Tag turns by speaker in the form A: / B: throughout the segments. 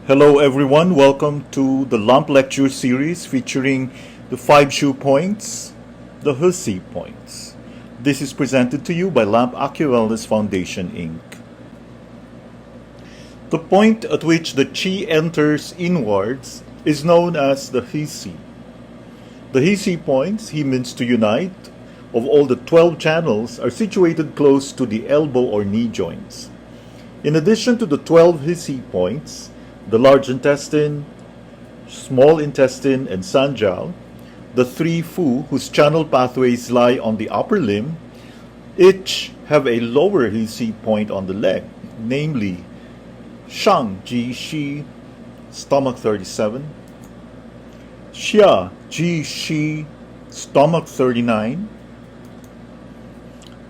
A: Hello everyone, welcome to the LUMP lecture series featuring the 5 SHU points, the SHU points. This is presented to you by LUMP AccuWellness Foundation Inc. The point at which the chi enters inwards is known as the SHU. The SHU points, he means to unite, of all the 12 channels are situated close to the elbow or knee joints. In addition to the 12 SHU points, the large intestine, small intestine, and sanjiao, the 3 fu whose channel pathways lie on the upper limb, each have a lower SHU point on the leg, namely shang ji shi, stomach 37, xia ji shi, stomach 39,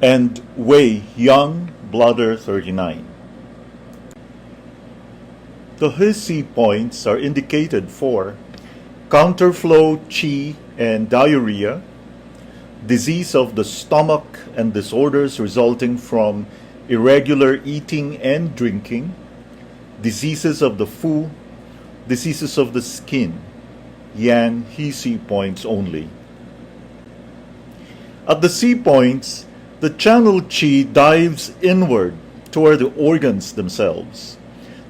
A: and wei yang, bladder 39. The SHU points are indicated for counterflow, qi, and diarrhea, disease of the stomach and disorders resulting from irregular eating and drinking, diseases of the fu, diseases of the skin, yang SHU points only. At the SHU points, the channel qi dives inward toward the organs themselves.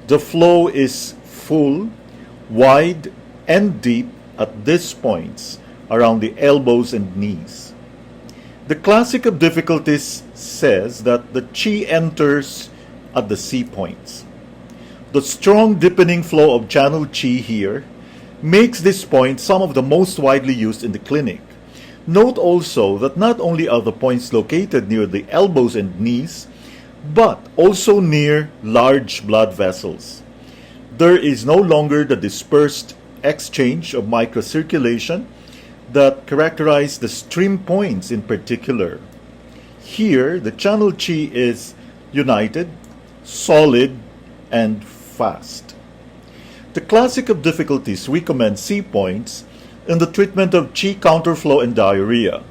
A: The flow is full, wide, and deep at these points around the elbows and knees. The Classic of Difficulties says that the chi enters at the SHU points. The strong deepening flow of channel chi here makes this point some of the most widely used in the clinic. Note also that not only are the points located near the elbows and knees, but also near large blood vessels. There is no longer the dispersed exchange of microcirculation that characterized the stream points in particular. Here, the channel chi is united, solid, and fast. The Classic of Difficulties recommends SHU points in the treatment of chi counterflow and diarrhea.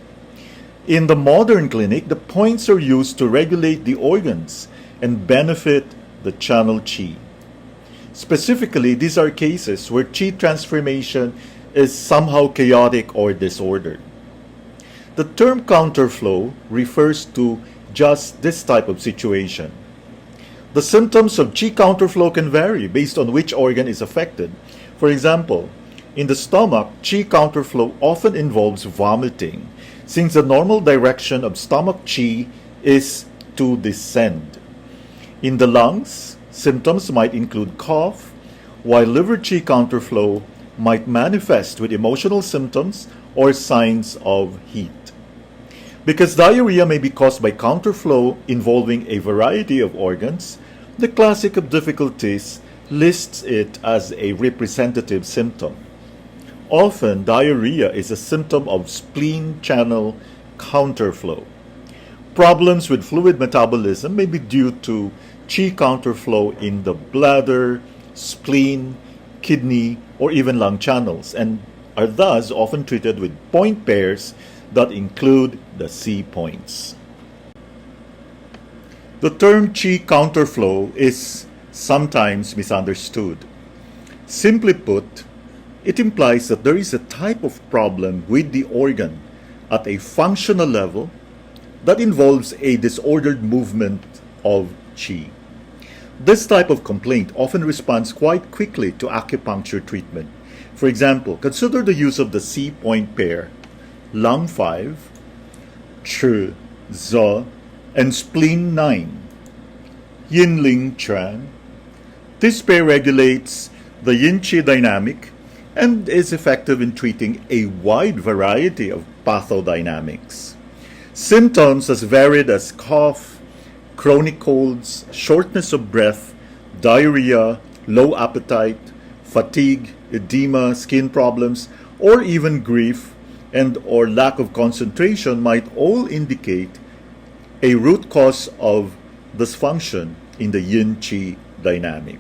A: In the modern clinic, the points are used to regulate the organs and benefit the channel chi. Specifically, these are cases where chi transformation is somehow chaotic or disordered. The term counterflow refers to just this type of situation. The symptoms of chi counterflow can vary based on which organ is affected. For example, in the stomach, chi counterflow often involves vomiting, since the normal direction of stomach chi is to descend. In the lungs, symptoms might include cough, while liver chi counterflow might manifest with emotional symptoms or signs of heat. Because diarrhea may be caused by counterflow involving a variety of organs, the Classic of Difficulties lists it as a representative symptom. Often, diarrhea is a symptom of spleen channel counterflow. Problems with fluid metabolism may be due to chi counterflow in the bladder, spleen, kidney, or even lung channels, and are thus often treated with point pairs that include the SHU points. The term chi counterflow is sometimes misunderstood. Simply put, it implies that there is a type of problem with the organ at a functional level that involves a disordered movement of qi. This type of complaint often responds quite quickly to acupuncture treatment. For example, consider the use of the SHU point pair, lung 5, Chi, Ze, and spleen 9, Yin Ling Chuan. This pair regulates the yin qi dynamic and is effective in treating a wide variety of pathodynamics. Symptoms as varied as cough, chronic colds, shortness of breath, diarrhea, low appetite, fatigue, edema, skin problems, or even grief and or lack of concentration might all indicate a root cause of dysfunction in the yin-qi dynamic.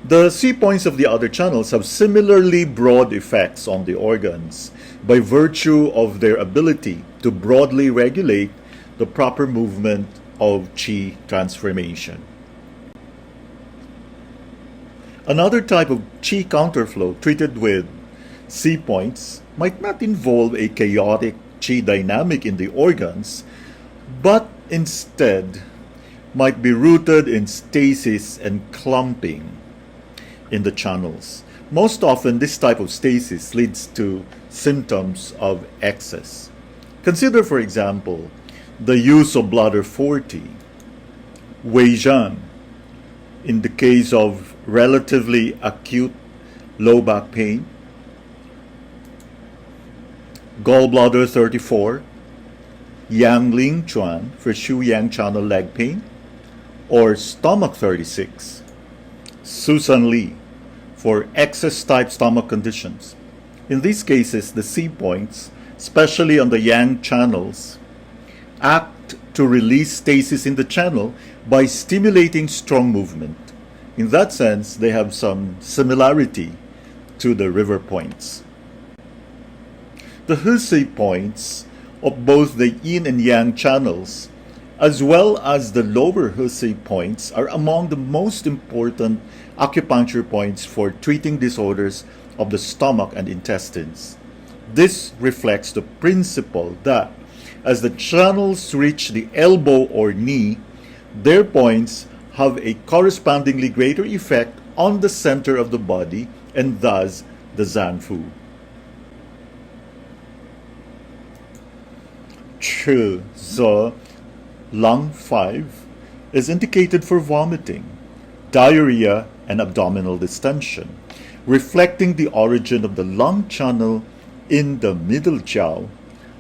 A: The SHU points of the other channels have similarly broad effects on the organs by virtue of their ability to broadly regulate the proper movement of qi transformation. Another type of qi counterflow treated with C points might not involve a chaotic qi dynamic in the organs, but instead might be rooted in stasis and clumping in the channels. Most often, this type of stasis leads to symptoms of excess. Consider, for example, the use of bladder 40, Weizhang, in the case of relatively acute low back pain, gallbladder 34, Yang Ling Chuan for Shu Yang channel leg pain, or stomach 36, Susan Lee for excess type stomach conditions. In these cases, the C points, especially on the Yang channels, act to release stasis in the channel by stimulating strong movement. In that sense, they have some similarity to the river points. The Husei points of both the yin and yang channels, as well as the lower Husei points, are among the most important acupuncture points for treating disorders of the stomach and intestines. This reflects the principle that as the channels reach the elbow or knee, their points have a correspondingly greater effect on the center of the body and thus the Zanfu. Chu Ze lung 5 is indicated for vomiting, diarrhea, and abdominal distension, reflecting the origin of the lung channel in the middle jiao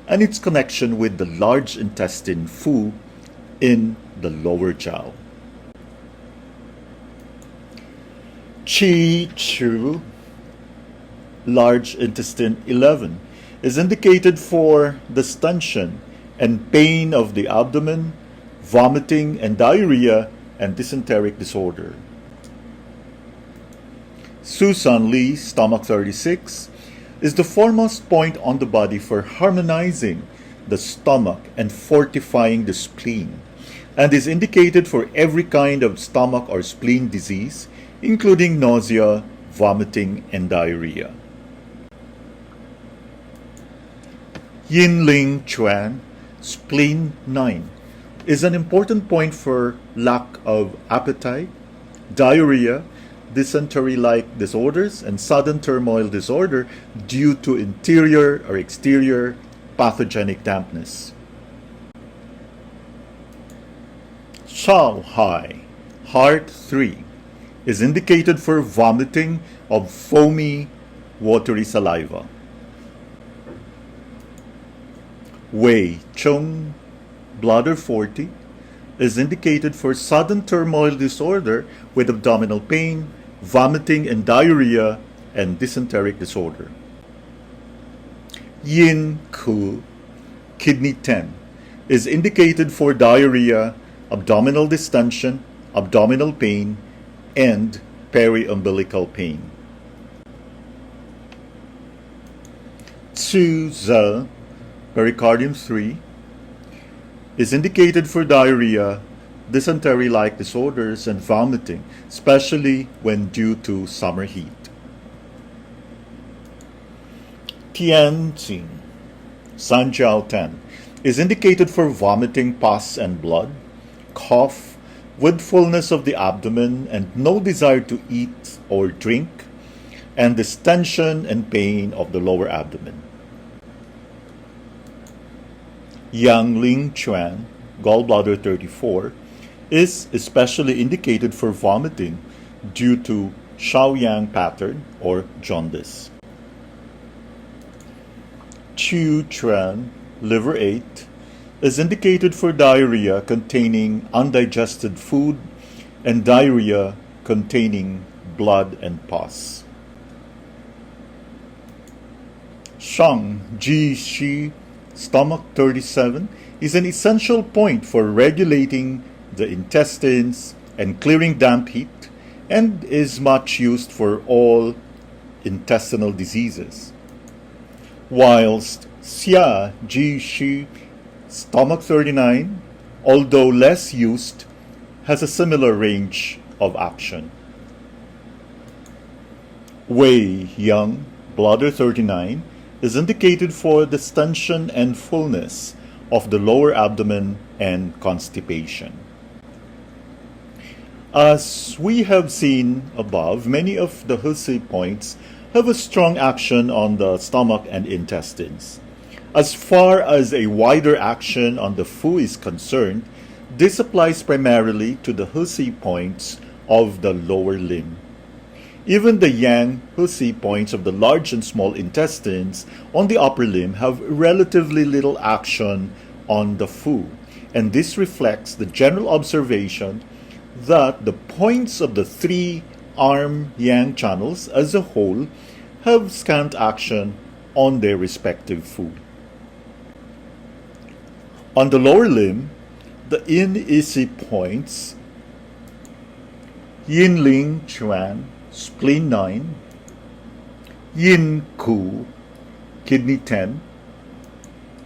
A: and its connection with the large intestine Fu in the lower jiao. Qi Chu, large intestine 11, is indicated for distension and pain of the abdomen, vomiting and diarrhea, and dysenteric disorder. Susan Lee, stomach 36, is the foremost point on the body for harmonizing the stomach and fortifying the spleen, and is indicated for every kind of stomach or spleen disease, including nausea, vomiting, and diarrhea. Yin Ling Chuan, spleen 9, is an important point for lack of appetite, diarrhea, dysentery-like disorders, and sudden turmoil disorder due to interior or exterior pathogenic dampness. Shao Hai, heart 3, is indicated for vomiting of foamy, watery saliva. Wei Chung, bladder 40, is indicated for sudden turmoil disorder with abdominal pain, vomiting and diarrhea, and dysenteric disorder. Yin Ku, kidney 10, is indicated for diarrhea, abdominal distension, abdominal pain, and periumbilical pain. Tsu Ze, pericardium 3, is indicated for diarrhea, dysentery-like disorders, and vomiting, especially when due to summer heat. Tianjin, Sanjiao 10, is indicated for vomiting pus and blood, cough, with fullness of the abdomen and no desire to eat or drink, and distension and pain of the lower abdomen. Yang Ling Chuan, gallbladder 34, is especially indicated for vomiting due to Shaoyang pattern or jaundice. Chu Chuan, liver 8, is indicated for diarrhea containing undigested food and diarrhea containing blood and pus. Shang Ji Shi, stomach 37, is an essential point for regulating the intestines and clearing damp heat, and is much used for all intestinal diseases. Whilst Xia Ji Shi, stomach 39, although less used, has a similar range of action. Wei Yang, bladder 39, is indicated for distension and fullness of the lower abdomen and constipation. As we have seen above, many of the SHU points have a strong action on the stomach and intestines. As far as a wider action on the Fu is concerned, this applies primarily to the SHU points of the lower limb. Even the Yang SHU points of the large and small intestines on the upper limb have relatively little action on the Fu, and this reflects the general observation that the points of the three arm Yang channels as a whole have scant action on their respective Fu. On the lower limb, the Yin Isi points, Yin Ling Chuan, spleen 9, Yin Ku, kidney 10,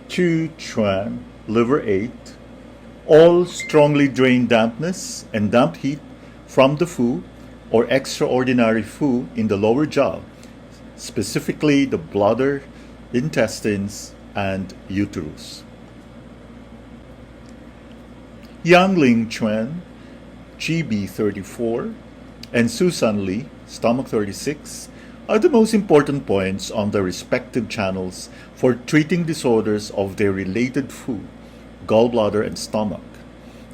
A: Chu Chuan, liver 8, all strongly drain dampness and damp heat from the Fu or extraordinary Fu in the lower jaw, specifically the bladder, intestines, and uterus. Yang Ling Chuan, GB 34, and Susan Lee, stomach 36, are the most important points on the respective channels for treating disorders of their related Fu, gallbladder, and stomach,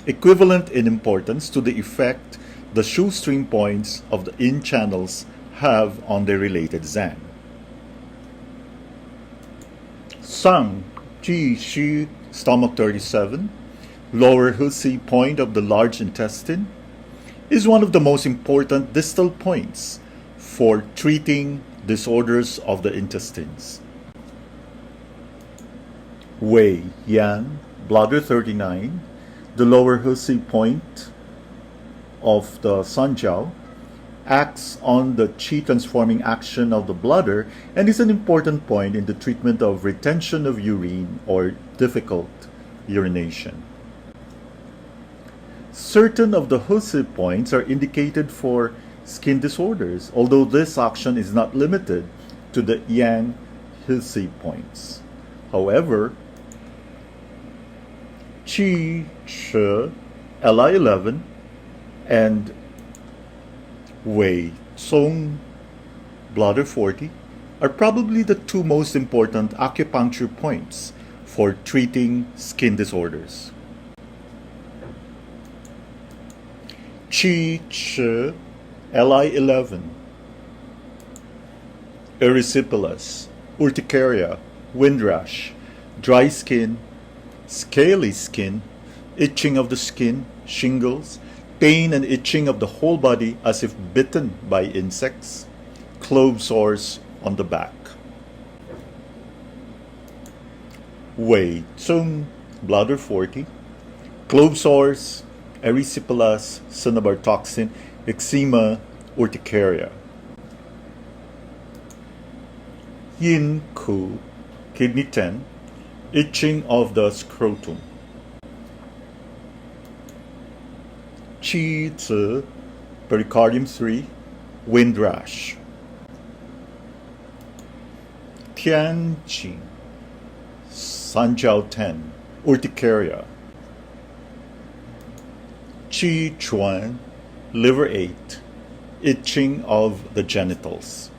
A: equivalent in importance to the effect the shoestring points of the Yin channels have on their related Zhang. Sang Ji Shi, stomach 37, lower SHU point of the large intestine, is one of the most important distal points for treating disorders of the intestines. Wei Yan, bladder 39, the lower SHU point of the Sanjiao, acts on the qi transforming action of the bladder and is an important point in the treatment of retention of urine or difficult urination. Certain of the SHU points are indicated for skin disorders, although this action is not limited to the Yang SHU points. However, Qi, Shi, Li11, and Wei Tsung, bladder 40, are probably the two most important acupuncture points for treating skin disorders. Qi, Chi, Li11, erysipelas, urticaria, windrash, dry skin, scaly skin, itching of the skin, shingles, pain and itching of the whole body as if bitten by insects, clove sores on the back. Wei Tsung, bladder 40, clove sores, erysipelas, cinnabar toxin, eczema, urticaria. Yin Ku, kidney 10, itching of the scrotum. Qi Zi, pericardium 3, wind rash. Tian Qi, Sanjiao 10, urticaria. Qi Chuan, liver 8, itching of the genitals.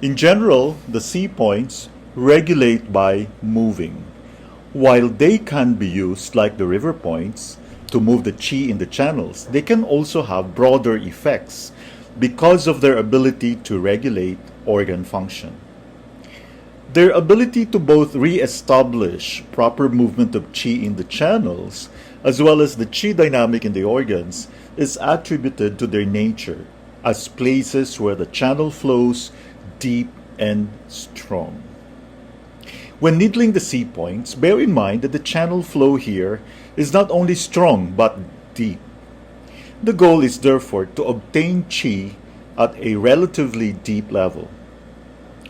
A: In general, the C points regulate by moving. While they can be used like the river points to move the qi in the channels, they can also have broader effects because of their ability to regulate organ function. Their ability to both re-establish proper movement of qi in the channels as well as the qi dynamic in the organs is attributed to their nature as places where the channel flows deep and strong. When needling the C points, bear in mind that the channel flow here is not only strong but deep. The goal is therefore to obtain qi at a relatively deep level.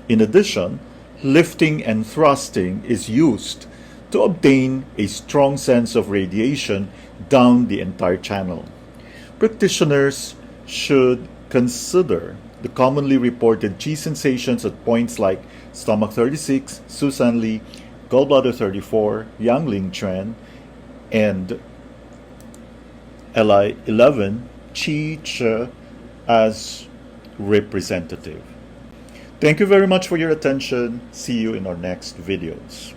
A: In addition, lifting and thrusting is used to obtain a strong sense of radiation down the entire channel. Practitioners should consider the commonly reported qi sensations at points like stomach 36, Susan Lee, gallbladder 34, Yang Ling Chuan, and Li 11, Qi Che as representative. Thank you very much for your attention. See you in our next videos.